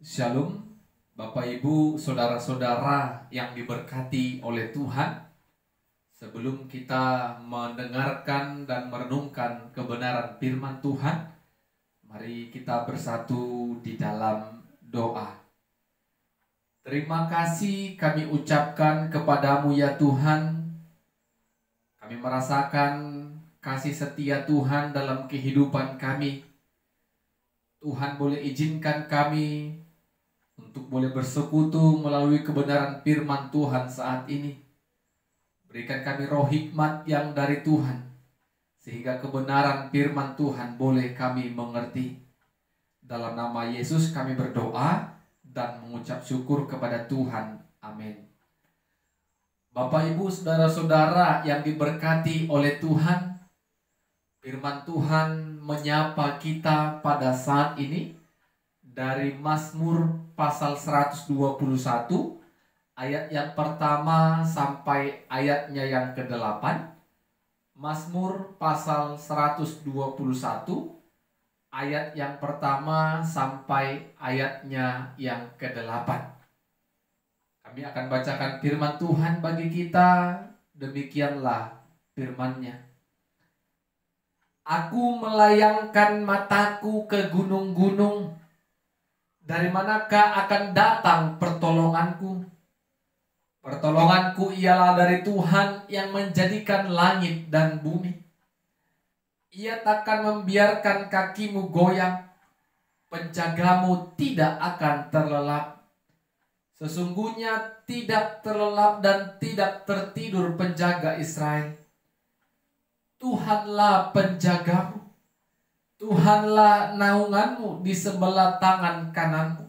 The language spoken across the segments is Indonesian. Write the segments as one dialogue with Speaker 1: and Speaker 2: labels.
Speaker 1: Shalom, Bapak Ibu, saudara-saudara yang diberkati oleh Tuhan. Sebelum kita mendengarkan dan merenungkan kebenaran firman Tuhan, mari kita bersatu di dalam doa. Terima kasih kami ucapkan kepadamu ya Tuhan. Kami merasakan kasih setia Tuhan dalam kehidupan kami. Tuhan boleh izinkan kami untuk boleh bersekutu melalui kebenaran firman Tuhan saat ini. Berikan kami roh hikmat yang dari Tuhan, sehingga kebenaran firman Tuhan boleh kami mengerti. Dalam nama Yesus kami berdoa dan mengucap syukur kepada Tuhan. Amin. Bapak Ibu saudara-saudara yang diberkati oleh Tuhan, firman Tuhan menyapa kita pada saat ini dari Mazmur pasal 121 ayat yang pertama sampai ayatnya yang ke-8. Mazmur pasal 121 ayat yang pertama sampai ayatnya yang ke-8. Kami akan bacakan firman Tuhan bagi kita. Demikianlah firman-Nya. Aku melayangkan mataku ke gunung-gunung. Dari manakah akan datang pertolonganku? Pertolonganku ialah dari Tuhan yang menjadikan langit dan bumi. Ia takkan membiarkan kakimu goyang, penjagamu tidak akan terlelap. Sesungguhnya tidak terlelap dan tidak tertidur penjaga Israel. Tuhanlah penjagamu. Tuhanlah naunganmu di sebelah tangan kananmu.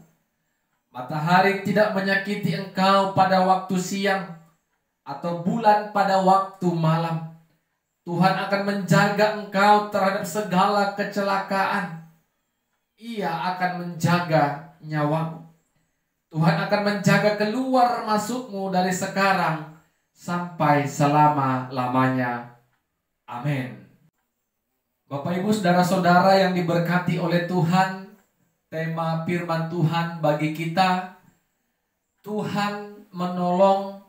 Speaker 1: Matahari tidak menyakiti engkau pada waktu siang, atau bulan pada waktu malam. Tuhan akan menjaga engkau terhadap segala kecelakaan. Ia akan menjaga nyawamu. Tuhan akan menjaga keluar masukmu dari sekarang sampai selama-lamanya. Amin. Bapak Ibu saudara-saudara yang diberkati oleh Tuhan, tema firman Tuhan bagi kita, Tuhan menolong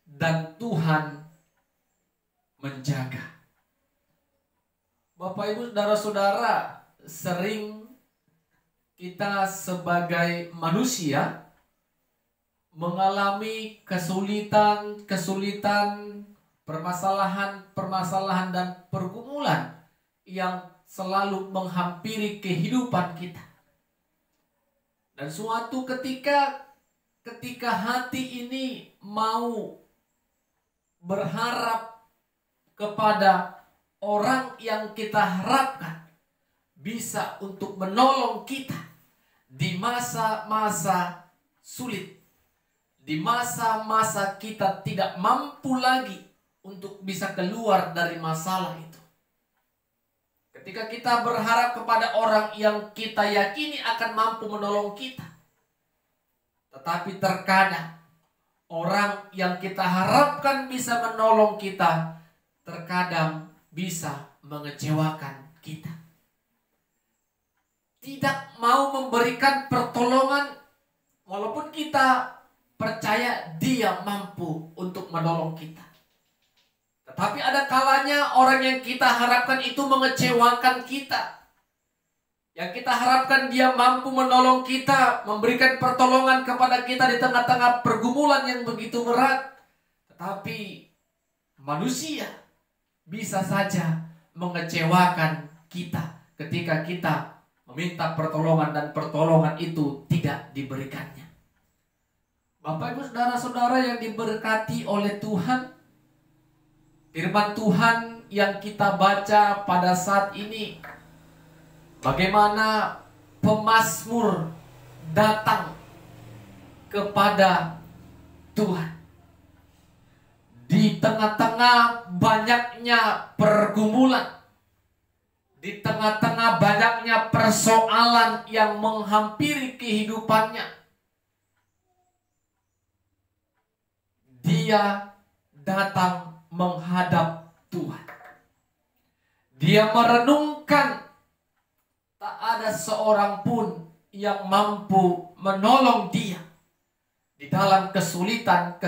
Speaker 1: dan Tuhan menjaga. Bapak Ibu saudara-saudara, sering kita sebagai manusia mengalami kesulitan, permasalahan dan pergumulan yang selalu menghampiri kehidupan kita. Dan suatu ketika hati ini mau berharap kepada orang yang kita harapkan bisa untuk menolong kita di masa-masa sulit, di masa-masa kita tidak mampu lagi untuk bisa keluar dari masalah itu. Ketika kita berharap kepada orang yang kita yakini akan mampu menolong kita, tetapi terkadang orang yang kita harapkan bisa menolong kita terkadang bisa mengecewakan kita. Tidak mau memberikan pertolongan walaupun kita percaya dia mampu untuk menolong kita. Tetapi ada kalanya orang yang kita harapkan itu mengecewakan kita. Yang kita harapkan dia mampu menolong kita, memberikan pertolongan kepada kita di tengah-tengah pergumulan yang begitu berat. Tetapi manusia bisa saja mengecewakan kita ketika kita meminta pertolongan dan pertolongan itu tidak diberikannya. Bapak Ibu saudara-saudara yang diberkati oleh Tuhan, firman Tuhan yang kita baca pada saat ini, bagaimana pemazmur datang kepada Tuhan. Di tengah-tengah banyaknya pergumulan, di tengah-tengah banyaknya persoalan yang menghampiri kehidupannya, dia datang menghadap Tuhan. Dia merenungkan tak ada seorang pun yang mampu menolong dia di dalam kesulitan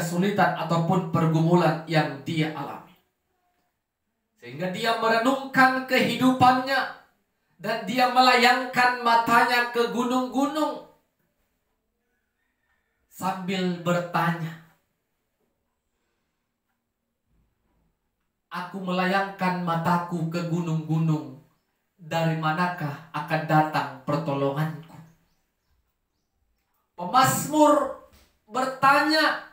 Speaker 1: ataupun pergumulan yang dia alami. Sehingga dia merenungkan kehidupannya dan dia melayangkan matanya ke gunung-gunung sambil bertanya, aku melayangkan mataku ke gunung-gunung, dari manakah akan datang pertolonganku? Pemazmur bertanya,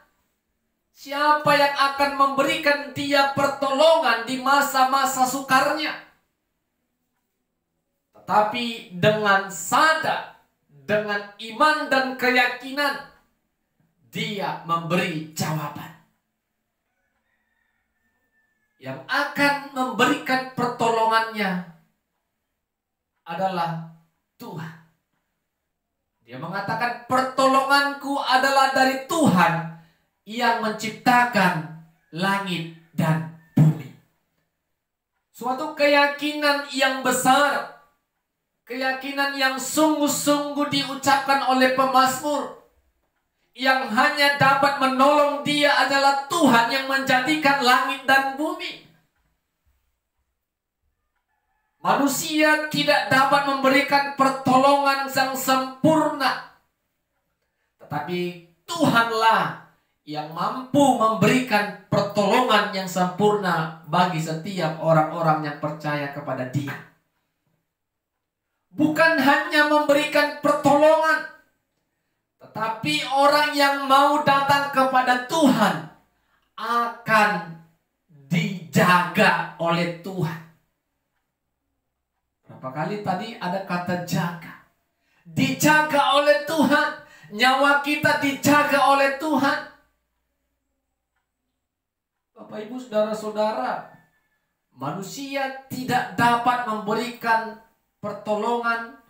Speaker 1: siapa yang akan memberikan dia pertolongan di masa-masa sukarnya? Tetapi dengan sadar, dengan iman dan keyakinan, dia memberi jawaban. Yang akan memberikan pertolongannya adalah Tuhan. Dia mengatakan, pertolonganku adalah dari Tuhan yang menciptakan langit dan bumi. Suatu keyakinan yang besar, keyakinan yang sungguh-sungguh diucapkan oleh pemazmur. Yang hanya dapat menolong dia adalah Tuhan yang menjadikan langit dan bumi. Manusia tidak dapat memberikan pertolongan yang sempurna. Tetapi Tuhanlah yang mampu memberikan pertolongan yang sempurna bagi setiap orang-orang yang percaya kepada Dia. Bukan hanya memberikan pertolongan, tetapi orang yang mau datang kepada Tuhan akan dijaga oleh Tuhan. Berapa kali tadi ada kata jaga? Dijaga oleh Tuhan. Nyawa kita dijaga oleh Tuhan. Bapak, Ibu, saudara-saudara, manusia tidak dapat memberikan pertolongan.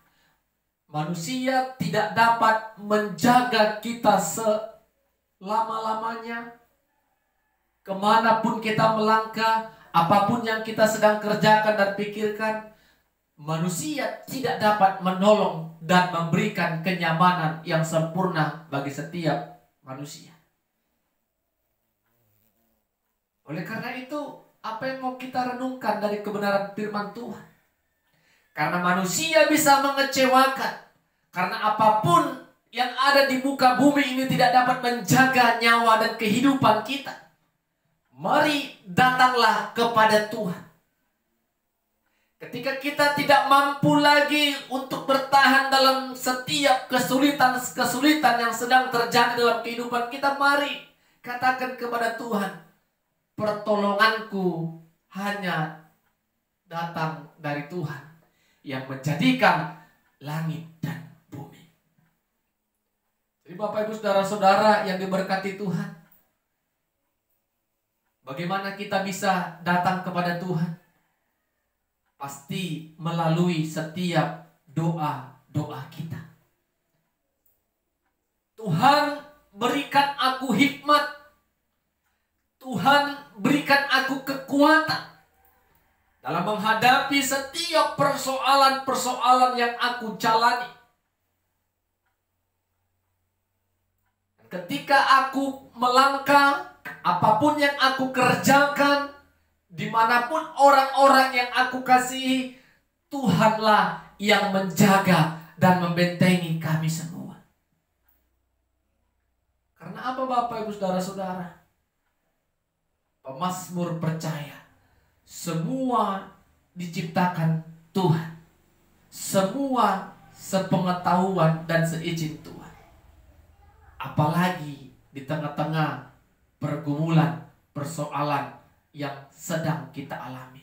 Speaker 1: Manusia tidak dapat menjaga kita selama-lamanya. Kemanapun kita melangkah, apapun yang kita sedang kerjakan dan pikirkan, manusia tidak dapat menolong dan memberikan kenyamanan yang sempurna bagi setiap manusia. Oleh karena itu, apa yang mau kita renungkan dari kebenaran firman Tuhan? Karena manusia bisa mengecewakan. Karena apapun yang ada di muka bumi ini tidak dapat menjaga nyawa dan kehidupan kita. Mari datanglah kepada Tuhan. Ketika kita tidak mampu lagi untuk bertahan dalam setiap kesulitan yang sedang terjadi dalam kehidupan kita, mari katakan kepada Tuhan, pertolonganku hanya datang dari Tuhan yang menjadikan langit dan bumi. Jadi Bapak, Ibu, saudara-saudara yang diberkati Tuhan, bagaimana kita bisa datang kepada Tuhan? Pasti melalui setiap doa-doa kita. Tuhan, berikan aku hikmat. Tuhan, berikan aku kekuatan dalam menghadapi setiap persoalan-persoalan yang aku jalani. Ketika aku melangkah, apapun yang aku kerjakan, dimanapun orang-orang yang aku kasihi, Tuhanlah yang menjaga dan membentengi kami semua. Karena apa, Bapak, Ibu, saudara-saudara? Pemazmur percaya semua diciptakan Tuhan. Semua sepengetahuan dan seizin Tuhan. Apalagi di tengah-tengah pergumulan, persoalan yang sedang kita alami.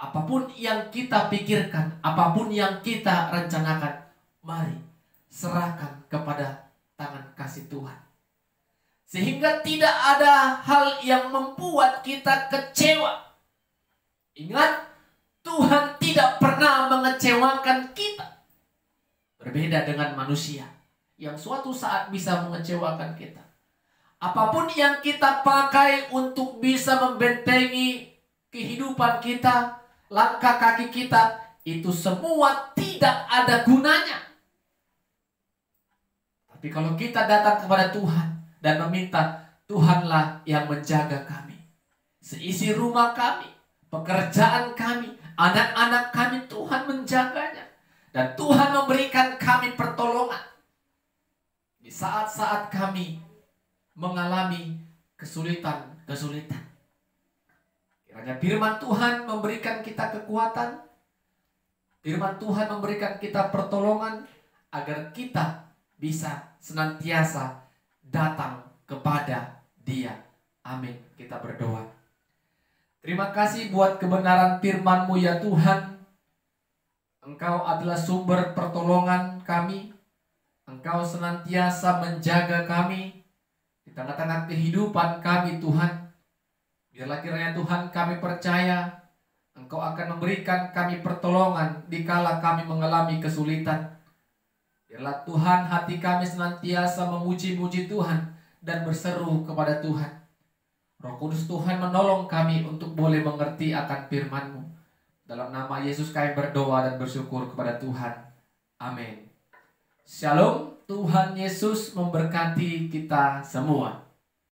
Speaker 1: Apapun yang kita pikirkan, apapun yang kita rencanakan, mari serahkan kepada tangan kasih Tuhan. Sehingga tidak ada hal yang membuat kita kecewa. Ingat, Tuhan tidak pernah mengecewakan kita. Berbeda dengan manusia yang suatu saat bisa mengecewakan kita. Apapun yang kita pakai untuk bisa membentengi kehidupan kita, langkah kaki kita, itu semua tidak ada gunanya Tapi kalau kita datang kepada Tuhan dan meminta, Tuhanlah yang menjaga kami. Seisi rumah kami, pekerjaan kami, anak-anak kami, Tuhan menjaganya. Dan Tuhan memberikan kami pertolongan di saat-saat kami mengalami kesulitan-kesulitan. Kiranya firman Tuhan memberikan kita kekuatan, firman Tuhan memberikan kita pertolongan, agar kita bisa senantiasa datang kepada Dia. Amin. Kita berdoa. Terima kasih buat kebenaran firman-Mu ya Tuhan. Engkau adalah sumber pertolongan kami. Engkau senantiasa menjaga kami di tengah-tengah kehidupan kami Tuhan. Biarlah kiranya Tuhan kami percaya Engkau akan memberikan kami pertolongan dikala kami mengalami kesulitan. Biarlah Tuhan hati kami senantiasa memuji-muji Tuhan dan berseru kepada Tuhan. Roh Kudus Tuhan menolong kami untuk boleh mengerti akan firman-Mu. Dalam nama Yesus kami berdoa dan bersyukur kepada Tuhan. Amin. Shalom. Tuhan Yesus memberkati kita semua.